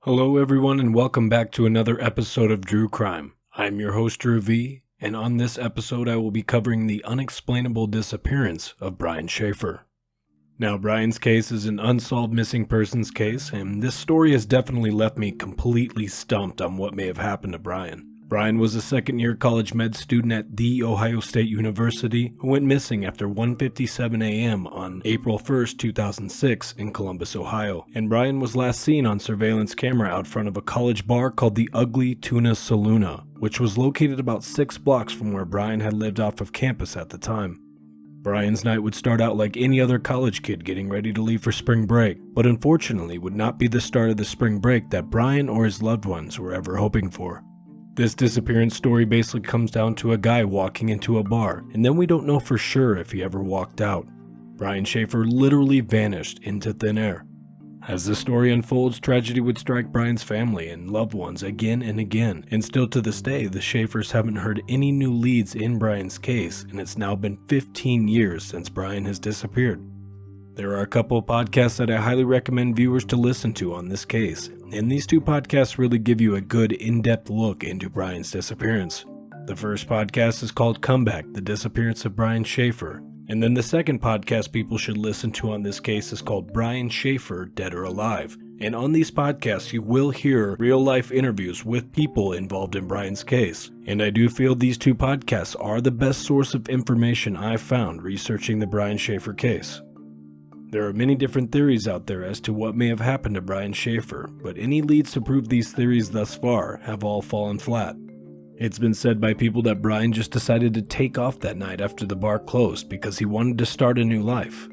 Hello everyone and welcome back to another episode of Drue Crime. I'm your host Drue, and on this episode I will be covering the unexplainable disappearance of Brian Shaffer. Now Brian's case is an unsolved missing persons case, and this story has definitely left me completely stumped on what may have happened to Brian. Brian was a second-year college med student at The Ohio State University who went missing after 1:57 a.m. on April 1st, 2006 in Columbus, Ohio, and Brian was last seen on surveillance camera out front of a college bar called the Ugly Tuna Saloona, which was located about 6 blocks from where Brian had lived off of campus at the time. Brian's night would start out like any other college kid getting ready to leave for spring break, but unfortunately would not be the start of the spring break that Brian or his loved ones were ever hoping for. This disappearance story basically comes down to a guy walking into a bar, and then we don't know for sure if he ever walked out. Brian Shaffer literally vanished into thin air. As the story unfolds, tragedy would strike Brian's family and loved ones again and again, and still to this day, the Shaffers haven't heard any new leads in Brian's case, and it's now been 15 years since Brian has disappeared. There are a couple of podcasts that I highly recommend viewers to listen to on this case, and these two podcasts really give you a good in-depth look into Brian's disappearance. The first podcast is called Comeback: The Disappearance of Brian Shaffer, and then the second podcast people should listen to on this case is called Brian Shaffer, Dead or Alive. And on these podcasts you will hear real-life interviews with people involved in Brian's case, and I do feel these two podcasts are the best source of information I've found researching the Brian Shaffer case. There are many different theories out there as to what may have happened to Brian Shaffer, but any leads to prove these theories thus far have all fallen flat. It's been said by people that Brian just decided to take off that night after the bar closed because he wanted to start a new life.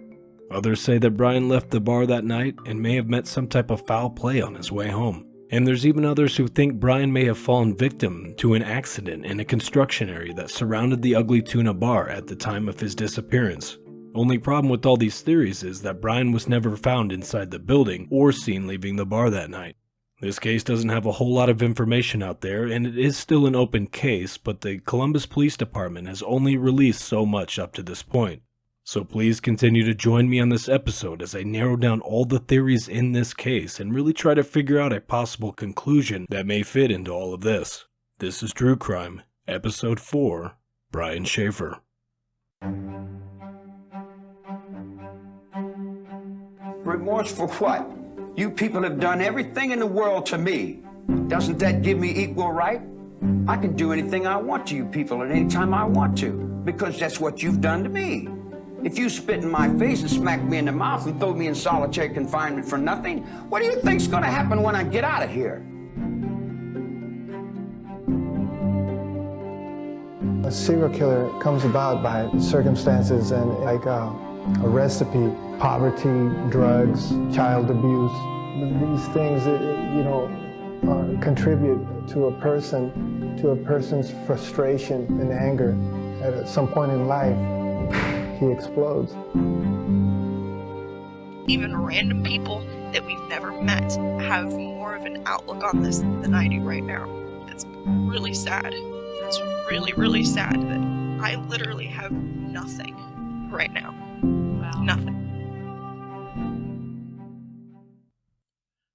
Others say that Brian left the bar that night and may have met some type of foul play on his way home. And there's even others who think Brian may have fallen victim to an accident in a construction area that surrounded the Ugly Tuna bar at the time of his disappearance. Only problem with all these theories is that Brian was never found inside the building or seen leaving the bar that night. This case doesn't have a whole lot of information out there, and it is still an open case, but the Columbus Police Department has only released so much up to this point. So please continue to join me on this episode as I narrow down all the theories in this case and really try to figure out a possible conclusion that may fit into all of this. This is Drue Crime, Episode 4, Brian Shaffer. Remorse for what? You people have done everything in the world to me. Doesn't that give me equal right? I can do anything I want to you people at any time I want to, because that's what you've done to me. If you spit in my face and smack me in the mouth and throw me in solitary confinement for nothing, what do you think's gonna happen when I get out of here? A serial killer comes about by circumstances and a recipe: poverty, drugs, child abuse. These things, contribute to a person's frustration and anger. At some point in life, he explodes. Even random people that we've never met have more of an outlook on this than I do right now. It's really sad. It's really, really sad that I literally have nothing right now. Wow. Nothing.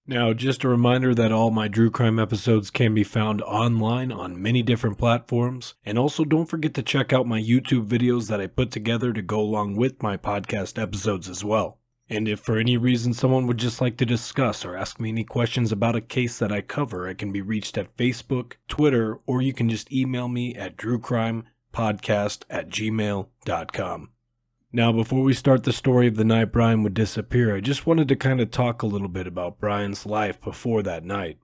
Now, just a reminder that all my Drue Crime episodes can be found online on many different platforms, and also don't forget to check out my YouTube videos that I put together to go along with my podcast episodes as well. And if for any reason someone would just like to discuss or ask me any questions about a case that I cover, I can be reached at Facebook, Twitter, or you can just email me at druecrimepodcast@gmail.com. Now, before we start the story of the night Brian would disappear, I just wanted to kind of talk a little bit about Brian's life before that night.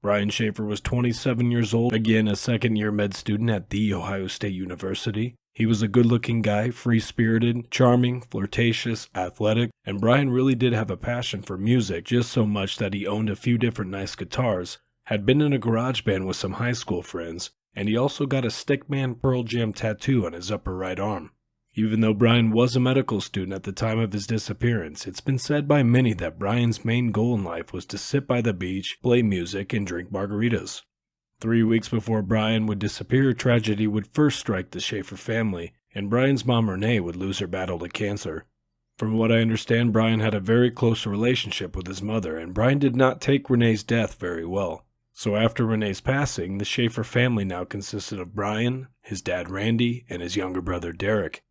Brian Shaffer was 27 years old, again a second-year med student at The Ohio State University. He was a good-looking guy, free-spirited, charming, flirtatious, athletic, and Brian really did have a passion for music, just so much that he owned a few different nice guitars, had been in a garage band with some high school friends, and he also got a stickman Pearl Jam tattoo on his upper right arm. Even though Brian was a medical student at the time of his disappearance, it's been said by many that Brian's main goal in life was to sit by the beach, play music, and drink margaritas. 3 weeks before Brian would disappear, tragedy would first strike the Shaffer family, and Brian's mom Renee would lose her battle to cancer. From what I understand, Brian had a very close relationship with his mother, and Brian did not take Renee's death very well. So after Renee's passing, the Shaffer family now consisted of Brian, his dad Randy, and his younger brother Derek.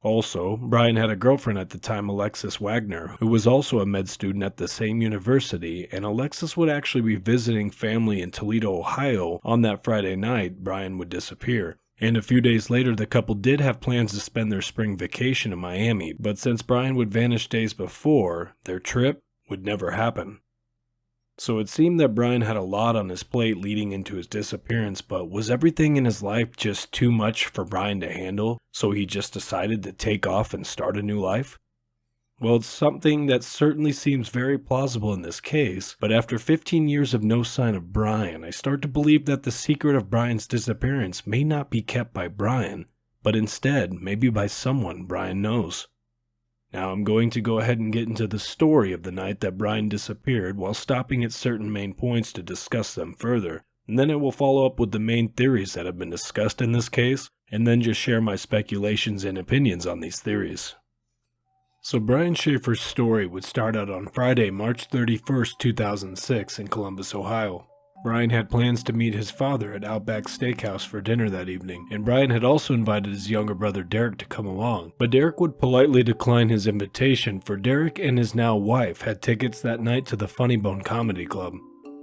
Also, Brian had a girlfriend at the time, Alexis Wagner, who was also a med student at the same university, and Alexis would actually be visiting family in Toledo, Ohio on that Friday night Brian would disappear. And a few days later, the couple did have plans to spend their spring vacation in Miami, but since Brian would vanish days before, their trip would never happen. So it seemed that Brian had a lot on his plate leading into his disappearance, but was everything in his life just too much for Brian to handle, so he just decided to take off and start a new life? Well, it's something that certainly seems very plausible in this case, but after 15 years of no sign of Brian, I start to believe that the secret of Brian's disappearance may not be kept by Brian, but instead maybe by someone Brian knows. Now I'm going to go ahead and get into the story of the night that Brian disappeared while stopping at certain main points to discuss them further, and then I will follow up with the main theories that have been discussed in this case, and then just share my speculations and opinions on these theories. So Brian Shaffer's story would start out on Friday, March 31st, 2006 in Columbus, Ohio. Brian had plans to meet his father at Outback Steakhouse for dinner that evening, and Brian had also invited his younger brother Derek to come along, but Derek would politely decline his invitation, for Derek and his now wife had tickets that night to the Funny Bone Comedy Club.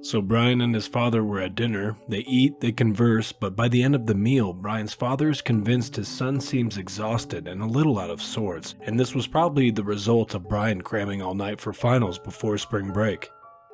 So Brian and his father were at dinner, they eat, they converse, but by the end of the meal, Brian's father is convinced his son seems exhausted and a little out of sorts, and this was probably the result of Brian cramming all night for finals before spring break.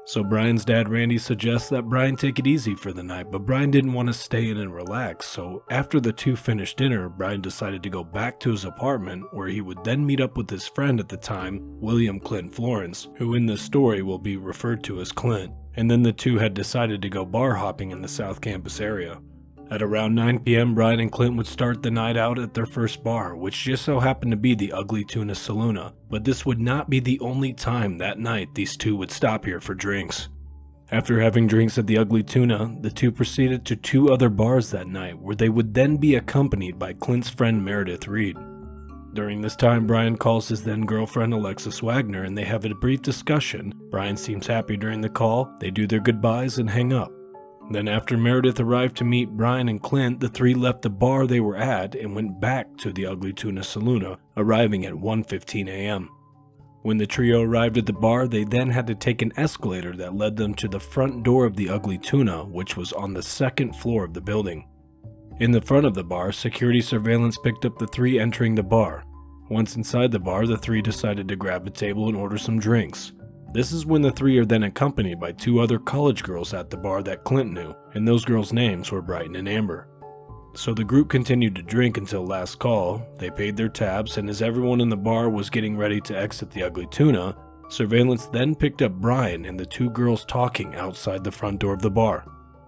So Brian's dad Randy suggests that Brian take it easy for the night, but Brian didn't want to stay in and relax, so after the two finished dinner, Brian decided to go back to his apartment, where he would then meet up with his friend at the time, William Clint Florence, who in this story will be referred to as Clint, and then the two had decided to go bar hopping in the South Campus area. At around 9 p.m., Brian and Clint would start the night out at their first bar, which just so happened to be the Ugly Tuna Saloona, but this would not be the only time that night these two would stop here for drinks. After having drinks at the Ugly Tuna, the two proceeded to two other bars that night, where they would then be accompanied by Clint's friend Meredith Reed. During this time, Brian calls his then-girlfriend Alexis Wagner, and they have a brief discussion. Brian seems happy during the call, they do their goodbyes and hang up. Then after Meredith arrived to meet Brian and Clint, the three left the bar they were at and went back to the Ugly Tuna Saloona, arriving at 1:15 a.m. When the trio arrived at the bar, they then had to take an escalator that led them to the front door of the Ugly Tuna, which was on the second floor of the building. In the front of the bar, security surveillance picked up the three entering the bar. Once inside the bar, the three decided to grab a table and order some drinks. This is when the three are then accompanied by two other college girls at the bar that Clint knew, and those girls' names were Brighton and Amber. So the group continued to drink until last call, they paid their tabs, and as everyone in the bar was getting ready to exit the Ugly Tuna, surveillance then picked up Brian and the two girls talking outside the front door of the bar.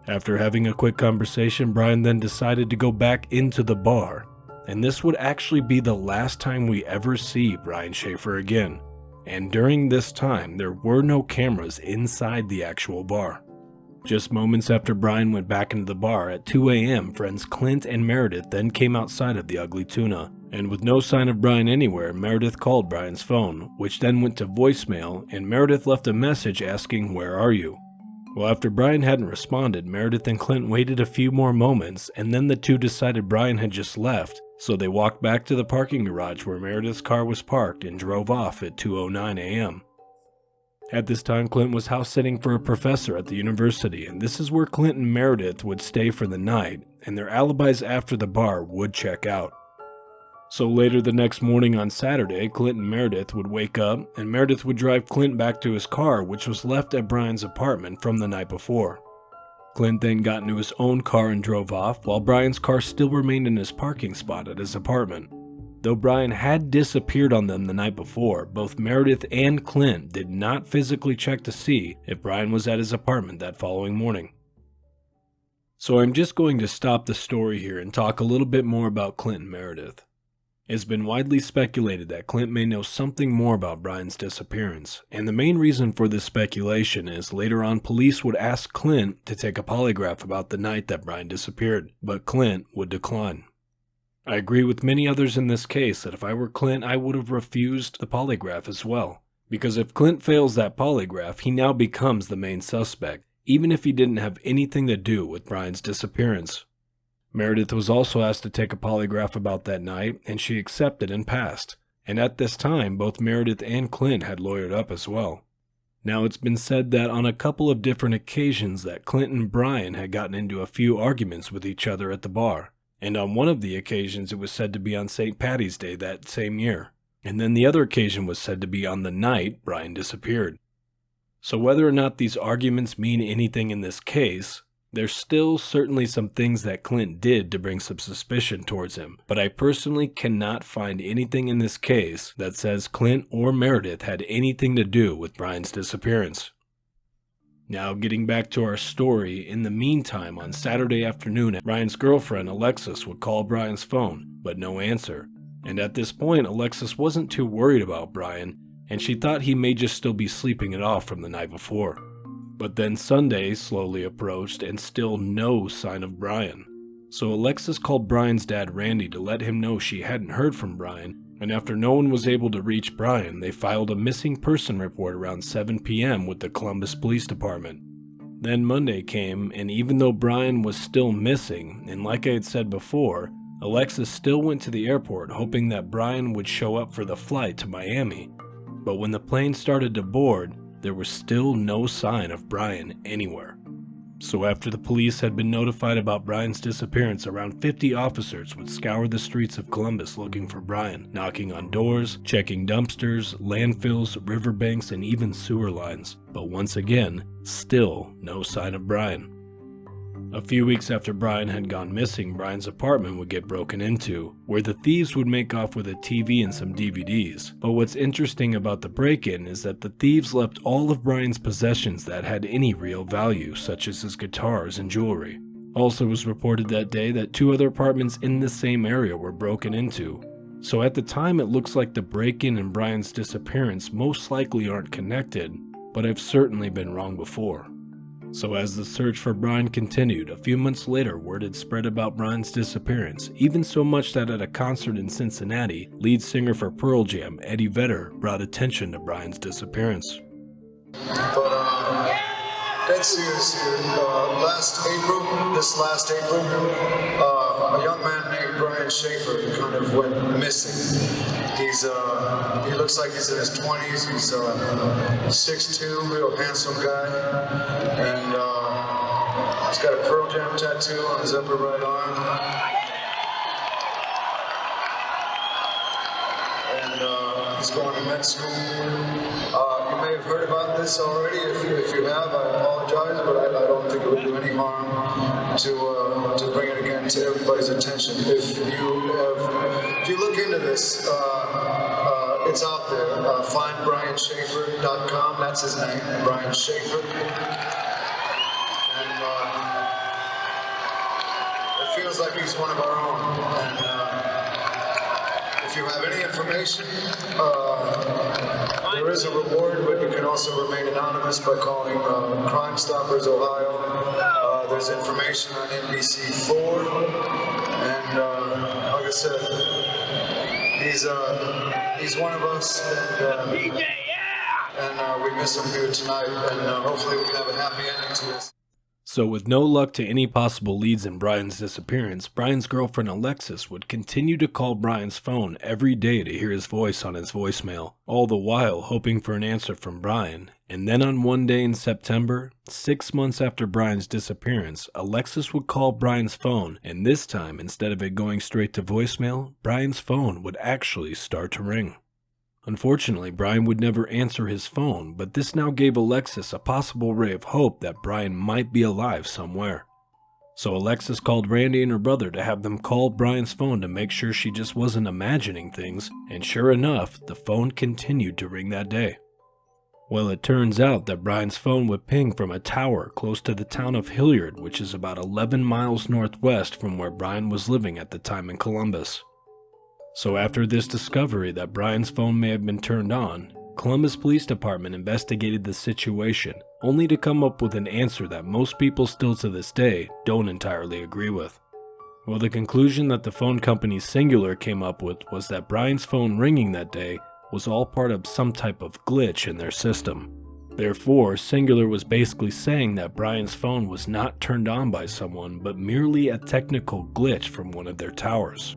After having a quick conversation, Brian then decided to go back into the bar, and this would actually be the last time we ever see Brian Shaffer again. And during this time, there were no cameras inside the actual bar. Just moments after Brian went back into the bar, at 2 a.m., friends Clint and Meredith then came outside of the Ugly Tuna, and with no sign of Brian anywhere, Meredith called Brian's phone, which then went to voicemail, and Meredith left a message asking, "Where are you?" Well, after Brian hadn't responded, Meredith and Clint waited a few more moments, and then the two decided Brian had just left, so they walked back to the parking garage where Meredith's car was parked and drove off at 2:09 a.m. At this time, Clint was house sitting for a professor at the university, and this is where Clint and Meredith would stay for the night, and their alibis after the bar would check out. So later the next morning on Saturday, Clint and Meredith would wake up, and Meredith would drive Clint back to his car, which was left at Brian's apartment from the night before. Clint then got into his own car and drove off, while Brian's car still remained in his parking spot at his apartment. Though Brian had disappeared on them the night before, both Meredith and Clint did not physically check to see if Brian was at his apartment that following morning. So I'm just going to stop the story here and talk a little bit more about Clint and Meredith. It's been widely speculated that Clint may know something more about Brian's disappearance, and the main reason for this speculation is later on police would ask Clint to take a polygraph about the night that Brian disappeared, but Clint would decline. I agree with many others in this case that if I were Clint, I would have refused the polygraph as well. Because if Clint fails that polygraph, he now becomes the main suspect, even if he didn't have anything to do with Brian's disappearance. Meredith was also asked to take a polygraph about that night, and she accepted and passed. And at this time, both Meredith and Clint had lawyered up as well. Now, it's been said that on a couple of different occasions that Clint and Brian had gotten into a few arguments with each other at the bar. And on one of the occasions, it was said to be on St. Paddy's Day that same year. And then the other occasion was said to be on the night Brian disappeared. So whether or not these arguments mean anything in this case, there's still certainly some things that Clint did to bring some suspicion towards him, but I personally cannot find anything in this case that says Clint or Meredith had anything to do with Brian's disappearance. Now, getting back to our story, in the meantime, on Saturday afternoon, Brian's girlfriend, Alexis, would call Brian's phone, but no answer. And at this point, Alexis wasn't too worried about Brian, and she thought he may just still be sleeping it off from the night before. But then Sunday slowly approached and still no sign of Brian. So Alexis called Brian's dad Randy to let him know she hadn't heard from Brian, and after no one was able to reach Brian, they filed a missing person report around 7 p.m. with the Columbus Police Department. Then Monday came, and even though Brian was still missing, and like I had said before, Alexis still went to the airport hoping that Brian would show up for the flight to Miami. But when the plane started to board, there was still no sign of Brian anywhere. So after the police had been notified about Brian's disappearance, around 50 officers would scour the streets of Columbus looking for Brian, knocking on doors, checking dumpsters, landfills, riverbanks, and even sewer lines. But once again, still no sign of Brian. A few weeks after Brian had gone missing, Brian's apartment would get broken into, where the thieves would make off with a TV and some DVDs. But what's interesting about the break-in is that the thieves left all of Brian's possessions that had any real value, such as his guitars and jewelry. Also, it was reported that day that 2 other apartments in the same area were broken into. So at the time, it looks like the break-in and Brian's disappearance most likely aren't connected, but I've certainly been wrong before. So as the search for Brian continued, a few months later word had spread about Brian's disappearance, even so much that at a concert in Cincinnati, lead singer for Pearl Jam, Eddie Vedder, brought attention to Brian's disappearance. But dead serious here, this last April, a young man named Brian Shaffer kind of went missing. He looks like he's in his 20s. He's 6'2", real handsome guy, and he's got a Pearl Jam tattoo on his upper right arm. And he's going to med school. You may have heard about this already. If you have, I apologize, but I don't think it would do any harm to bring it again to everybody's attention. If you look into this, it's out there. FindBrianShaffer.com. That's his name, Brian Shaffer. And it feels like he's one of our own. And if you have any information, there is a reward, but you can also remain anonymous by calling Crime Stoppers Ohio. There's information on NBC4, and like I said, he's one of us, and we miss him here tonight, and hopefully we can have a happy ending to this. So with no luck to any possible leads in Brian's disappearance, Brian's girlfriend Alexis would continue to call Brian's phone every day to hear his voice on his voicemail, all the while hoping for an answer from Brian. And then on one day in September, 6 months after Brian's disappearance, Alexis would call Brian's phone, and this time, instead of it going straight to voicemail, Brian's phone would actually start to ring. Unfortunately, Brian would never answer his phone, but this now gave Alexis a possible ray of hope that Brian might be alive somewhere. So Alexis called Randy and her brother to have them call Brian's phone to make sure she just wasn't imagining things, and sure enough, the phone continued to ring that day. Well, it turns out that Brian's phone would ping from a tower close to the town of Hilliard, which is about 11 miles northwest from where Brian was living at the time in Columbus. So after this discovery that Brian's phone may have been turned on, Columbus Police Department investigated the situation, only to come up with an answer that most people still to this day don't entirely agree with. Well, the conclusion that the phone company Singular came up with was that Brian's phone ringing that day was all part of some type of glitch in their system. Therefore, Singular was basically saying that Brian's phone was not turned on by someone, but merely a technical glitch from one of their towers.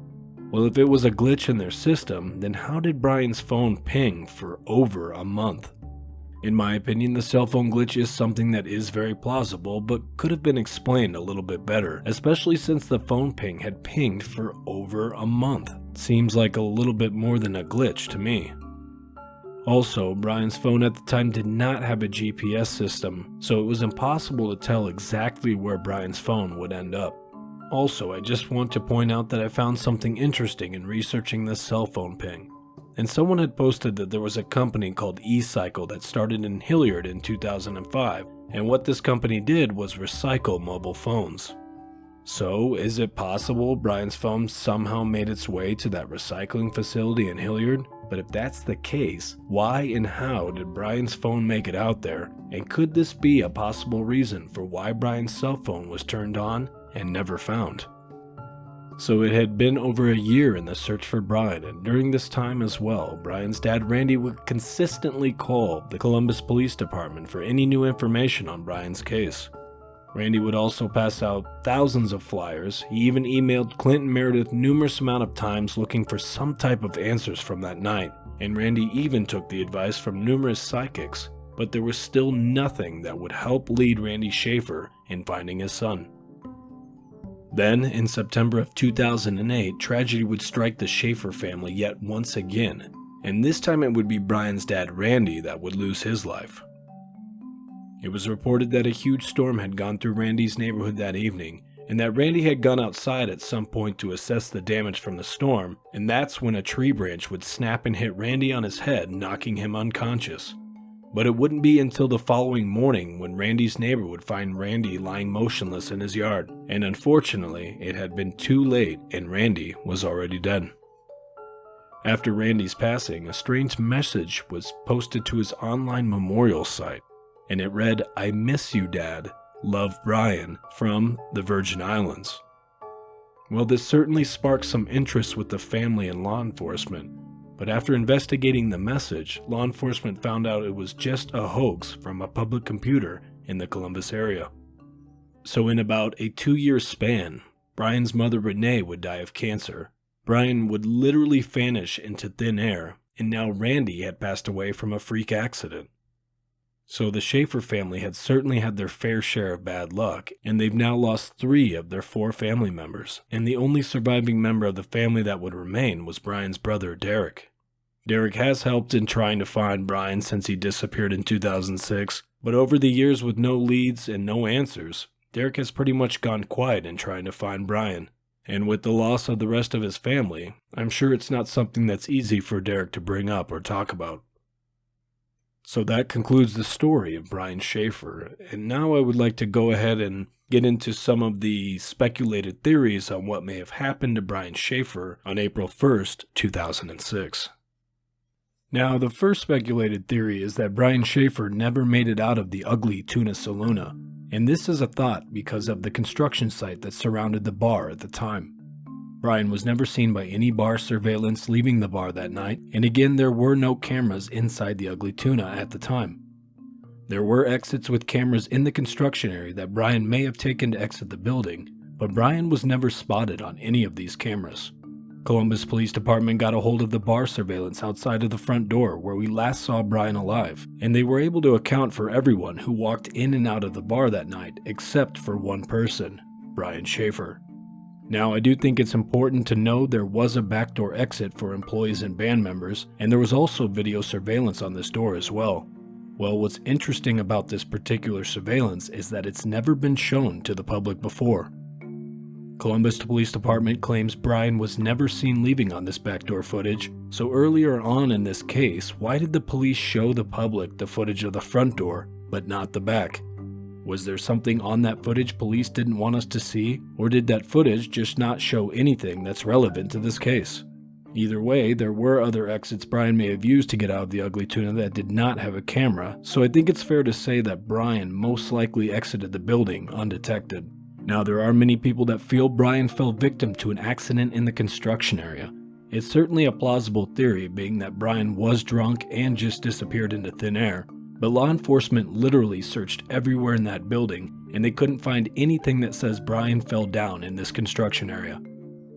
Well, if it was a glitch in their system, then how did Brian's phone ping for over a month? In my opinion, the cell phone glitch is something that is very plausible, but could have been explained a little bit better, especially since the phone ping had pinged for over a month. Seems like a little bit more than a glitch to me. Also, Brian's phone at the time did not have a GPS system, so it was impossible to tell exactly where Brian's phone would end up. Also, I just want to point out that I found something interesting in researching this cell phone ping. And someone had posted that there was a company called eCycle that started in Hilliard in 2005, and what this company did was recycle mobile phones. So, is it possible Brian's phone somehow made its way to that recycling facility in Hilliard? But if that's the case, why and how did Brian's phone make it out there? And could this be a possible reason for why Brian's cell phone was turned on and never found? So it had been over a year in the search for Brian, and during this time as well, Brian's dad Randy would consistently call the Columbus Police Department for any new information on Brian's case. Randy would also pass out thousands of flyers. He even emailed Clint and Meredith numerous amount of times looking for some type of answers from that night, and Randy even took the advice from numerous psychics, but there was still nothing that would help lead Randy Shaffer in finding his son. Then, in September of 2008, tragedy would strike the Shaffer family yet once again, and this time it would be Brian's dad Randy that would lose his life. It was reported that a huge storm had gone through Randy's neighborhood that evening, and that Randy had gone outside at some point to assess the damage from the storm, and that's when a tree branch would snap and hit Randy on his head, knocking him unconscious. But it wouldn't be until the following morning when Randy's neighbor would find Randy lying motionless in his yard, and unfortunately, it had been too late and Randy was already dead. After Randy's passing, a strange message was posted to his online memorial site, and it read, "I miss you, Dad. Love, Brian," from the Virgin Islands. Well, this certainly sparked some interest with the family and law enforcement, but after investigating the message, law enforcement found out it was just a hoax from a public computer in the Columbus area. So in about a 2-year span, Brian's mother Renee would die of cancer, Brian would literally vanish into thin air, and now Randy had passed away from a freak accident. So the Shaffer family had certainly had their fair share of bad luck, and they've now lost 3 of their 4 family members, and the only surviving member of the family that would remain was Brian's brother, Derek. Derek has helped in trying to find Brian since he disappeared in 2006, but over the years with no leads and no answers, Derek has pretty much gone quiet in trying to find Brian. And with the loss of the rest of his family, I'm sure it's not something that's easy for Derek to bring up or talk about. So that concludes the story of Brian Shaffer, and now I would like to go ahead and get into some of the speculated theories on what may have happened to Brian Shaffer on April 1st, 2006. Now, the first speculated theory is that Brian Shaffer never made it out of the ugly Tuna Saloona, and this is a thought because of the construction site that surrounded the bar at the time. Brian was never seen by any bar surveillance leaving the bar that night, and again there were no cameras inside the Ugly Tuna at the time. There were exits with cameras in the construction area that Brian may have taken to exit the building, but Brian was never spotted on any of these cameras. Columbus Police Department got a hold of the bar surveillance outside of the front door where we last saw Brian alive, and they were able to account for everyone who walked in and out of the bar that night except for one person, Brian Shaffer. Now, I do think it's important to know there was a backdoor exit for employees and band members, and there was also video surveillance on this door as well. Well, what's interesting about this particular surveillance is that it's never been shown to the public before. Columbus Police Department claims Brian was never seen leaving on this backdoor footage, so earlier on in this case, why did the police show the public the footage of the front door, but not the back? Was there something on that footage police didn't want us to see, or did that footage just not show anything that's relevant to this case? Either way, there were other exits Brian may have used to get out of the Ugly Tuna that did not have a camera, so I think it's fair to say that Brian most likely exited the building undetected. Now, there are many people that feel Brian fell victim to an accident in the construction area. It's certainly a plausible theory, being that Brian was drunk and just disappeared into thin air, but law enforcement literally searched everywhere in that building, and they couldn't find anything that says Brian fell down in this construction area.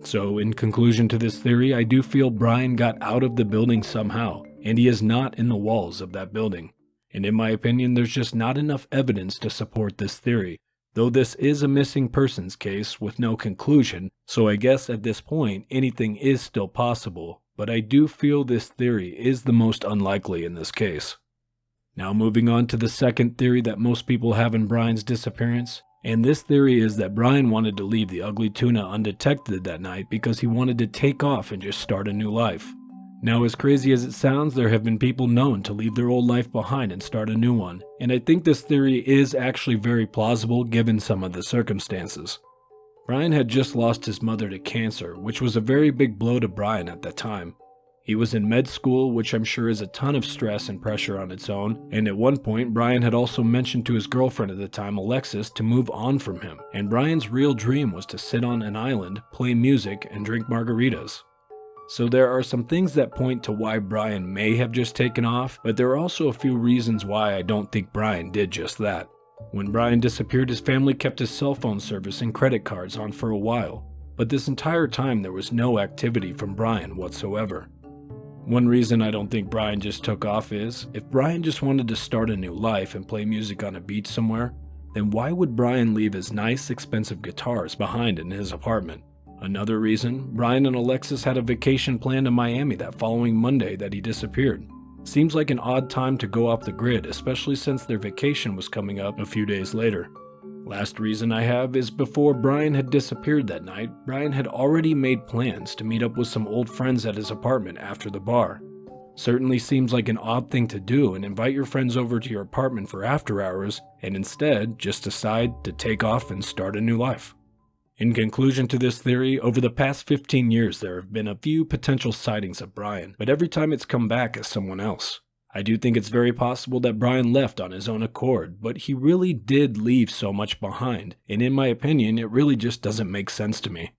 So, in conclusion to this theory, I do feel Brian got out of the building somehow, and he is not in the walls of that building. And in my opinion, there's just not enough evidence to support this theory, though this is a missing persons case with no conclusion, so I guess at this point anything is still possible, but I do feel this theory is the most unlikely in this case. Now moving on to the second theory that most people have in Brian's disappearance, and this theory is that Brian wanted to leave the ugly tuna undetected that night because he wanted to take off and just start a new life. Now, as crazy as it sounds, there have been people known to leave their old life behind and start a new one, and I think this theory is actually very plausible given some of the circumstances. Brian had just lost his mother to cancer, which was a very big blow to Brian at that time. He was in med school, which I'm sure is a ton of stress and pressure on its own, and at one point Brian had also mentioned to his girlfriend at the time, Alexis, to move on from him, and Brian's real dream was to sit on an island, play music, and drink margaritas. So there are some things that point to why Brian may have just taken off, but there are also a few reasons why I don't think Brian did just that. When Brian disappeared, his family kept his cell phone service and credit cards on for a while, but this entire time there was no activity from Brian whatsoever. One reason I don't think Brian just took off is, if Brian just wanted to start a new life and play music on a beach somewhere, then why would Brian leave his nice, expensive guitars behind in his apartment? Another reason, Brian and Alexis had a vacation planned in Miami that following Monday that he disappeared. Seems like an odd time to go off the grid, especially since their vacation was coming up a few days later. Last reason I have is before Brian had disappeared that night, Brian had already made plans to meet up with some old friends at his apartment after the bar. Certainly seems like an odd thing to do and invite your friends over to your apartment for after hours and instead just decide to take off and start a new life. In conclusion to this theory, over the past 15 years there have been a few potential sightings of Brian, but every time it's come back as someone else. I do think it's very possible that Brian left on his own accord, but he really did leave so much behind, and in my opinion, it really just doesn't make sense to me.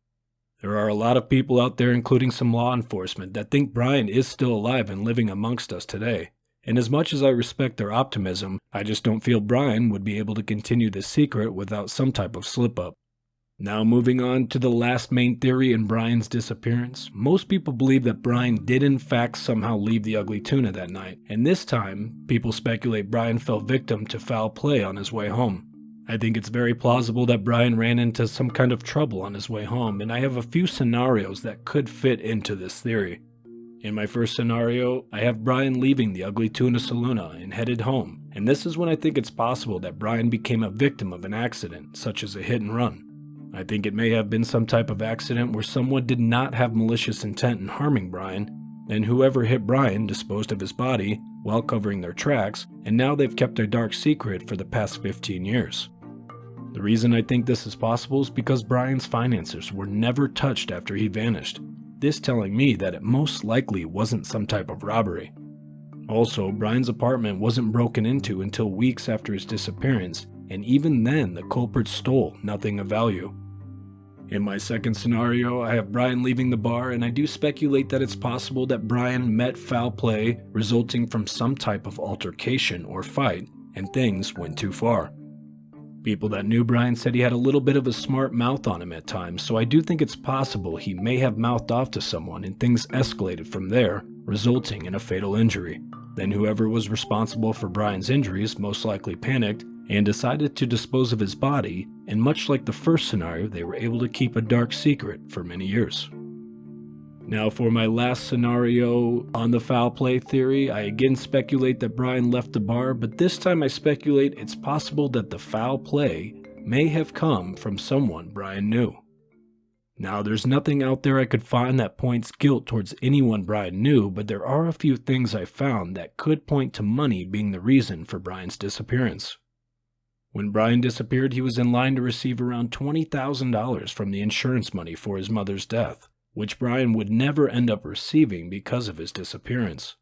There are a lot of people out there, including some law enforcement, that think Brian is still alive and living amongst us today. And as much as I respect their optimism, I just don't feel Brian would be able to continue this secret without some type of slip-up. Now moving on to the last main theory in Brian's disappearance, most people believe that Brian did in fact somehow leave the ugly tuna that night, and this time, people speculate Brian fell victim to foul play on his way home. I think it's very plausible that Brian ran into some kind of trouble on his way home, and I have a few scenarios that could fit into this theory. In my first scenario, I have Brian leaving the ugly tuna saloona and headed home, and this is when I think it's possible that Brian became a victim of an accident, such as a hit and run. I think it may have been some type of accident where someone did not have malicious intent in harming Brian, and whoever hit Brian disposed of his body while covering their tracks, and now they've kept a dark secret for the past 15 years. The reason I think this is possible is because Brian's finances were never touched after he vanished, this telling me that it most likely wasn't some type of robbery. Also, Brian's apartment wasn't broken into until weeks after his disappearance, and even then the culprit stole nothing of value. In my second scenario, I have Brian leaving the bar, and I do speculate that it's possible that Brian met foul play resulting from some type of altercation or fight, and things went too far. People that knew Brian said he had a little bit of a smart mouth on him at times, so I do think it's possible he may have mouthed off to someone and things escalated from there, resulting in a fatal injury. Then whoever was responsible for Brian's injuries most likely panicked and decided to dispose of his body, and much like the first scenario, they were able to keep a dark secret for many years. Now for my last scenario on the foul play theory, I again speculate that Brian left the bar, but this time I speculate it's possible that the foul play may have come from someone Brian knew. Now there's nothing out there I could find that points guilt towards anyone Brian knew, but there are a few things I found that could point to money being the reason for Brian's disappearance. When Brian disappeared, he was in line to receive around $20,000 from the insurance money for his mother's death, which Brian would never end up receiving because of his disappearance.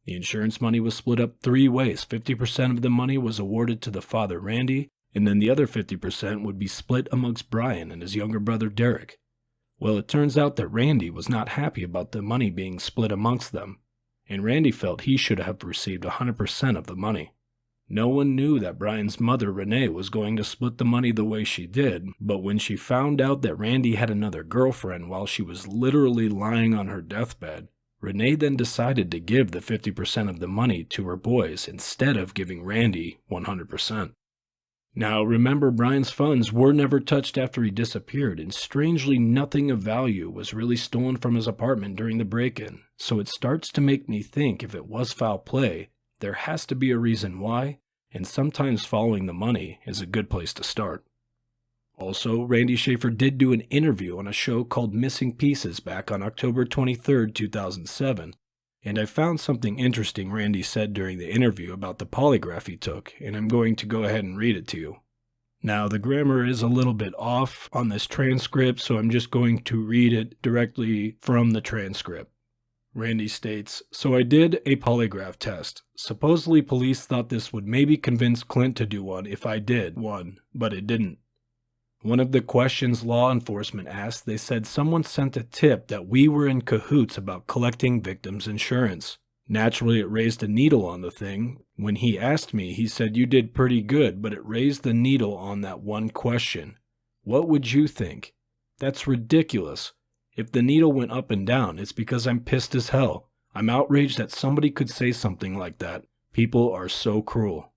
The insurance money was split up 3 ways. 50% of the money was awarded to the father Randy, and then the other 50% would be split amongst Brian and his younger brother Derek. Well, it turns out that Randy was not happy about the money being split amongst them, and Randy felt he should have received 100% of the money. No one knew that Brian's mother, Renee, was going to split the money the way she did, but when she found out that Randy had another girlfriend while she was literally lying on her deathbed, Renee then decided to give the 50% of the money to her boys instead of giving Randy 100%. Now, remember, Brian's funds were never touched after he disappeared, and strangely nothing of value was really stolen from his apartment during the break-in, so it starts to make me think if it was foul play, there has to be a reason why, and sometimes following the money is a good place to start. Also, Randy Shaffer did do an interview on a show called Missing Pieces back on October 23, 2007, and I found something interesting Randy said during the interview about the polygraph he took, and I'm going to go ahead and read it to you. Now, the grammar is a little bit off on this transcript, so I'm just going to read it directly from the transcript. Randy states, "So I did a polygraph test. Supposedly police thought this would maybe convince Clint to do one if I did one, but it didn't. One of the questions law enforcement asked, they said someone sent a tip that we were in cahoots about collecting victims' insurance. Naturally, it raised a needle on the thing. When he asked me, he said you did pretty good, but it raised the needle on that one question. What would you think? That's ridiculous. If the needle went up and down, it's because I'm pissed as hell. I'm outraged that somebody could say something like that. People are so cruel."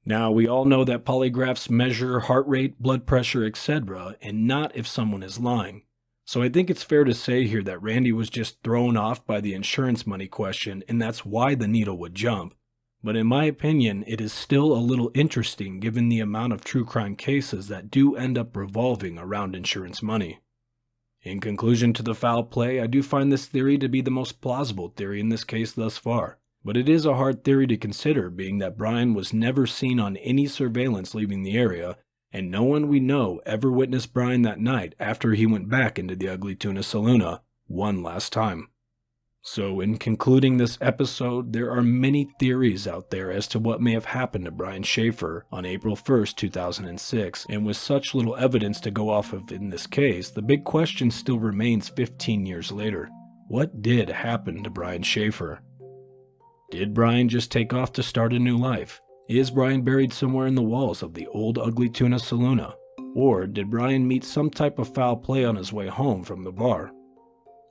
Now, we all know that polygraphs measure heart rate, blood pressure, etc., and not if someone is lying. So I think it's fair to say here that Randy was just thrown off by the insurance money question, and that's why the needle would jump. But in my opinion, it is still a little interesting given the amount of true crime cases that do end up revolving around insurance money. In conclusion to the foul play, I do find this theory to be the most plausible theory in this case thus far. But it is a hard theory to consider, being that Brian was never seen on any surveillance leaving the area, and no one we know ever witnessed Brian that night after he went back into the Ugly Tuna Saloona one last time. So in concluding this episode, there are many theories out there as to what may have happened to Brian Shaffer on April 1st, 2006, and with such little evidence to go off of in this case, the big question still remains 15 years later. What did happen to Brian Shaffer? Did Brian just take off to start a new life? Is Brian buried somewhere in the walls of the old Ugly Tuna Saloona? Or did Brian meet some type of foul play on his way home from the bar?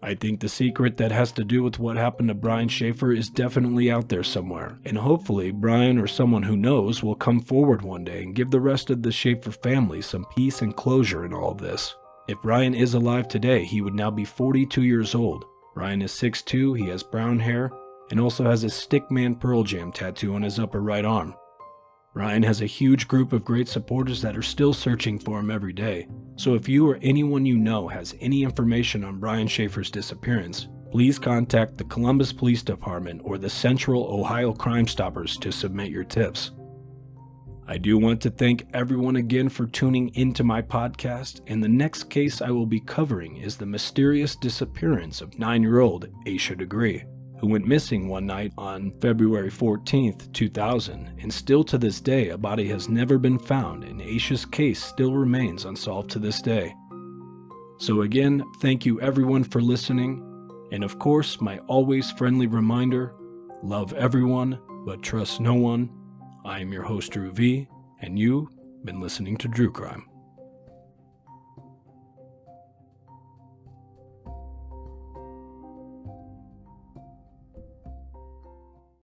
I think the secret that has to do with what happened to Brian Shaffer is definitely out there somewhere, and hopefully Brian or someone who knows will come forward one day and give the rest of the Shaffer family some peace and closure in all of this. If Brian is alive today, he would now be 42 years old. Brian is 6'2", he has brown hair, and also has a stickman Pearl Jam tattoo on his upper right arm. Brian has a huge group of great supporters that are still searching for him every day, so if you or anyone you know has any information on Brian Shaffer's disappearance, please contact the Columbus Police Department or the Central Ohio Crime Stoppers to submit your tips. I do want to thank everyone again for tuning into my podcast, and the next case I will be covering is the mysterious disappearance of 9-year-old Asha Drue, who went missing one night on February 14th, 2000, and still to this day a body has never been found and Asha's case still remains unsolved to this day. So again, thank you everyone for listening, and of course my always friendly reminder, love everyone but trust no one. I am your host Drue V, and you've been listening to Drue Crime.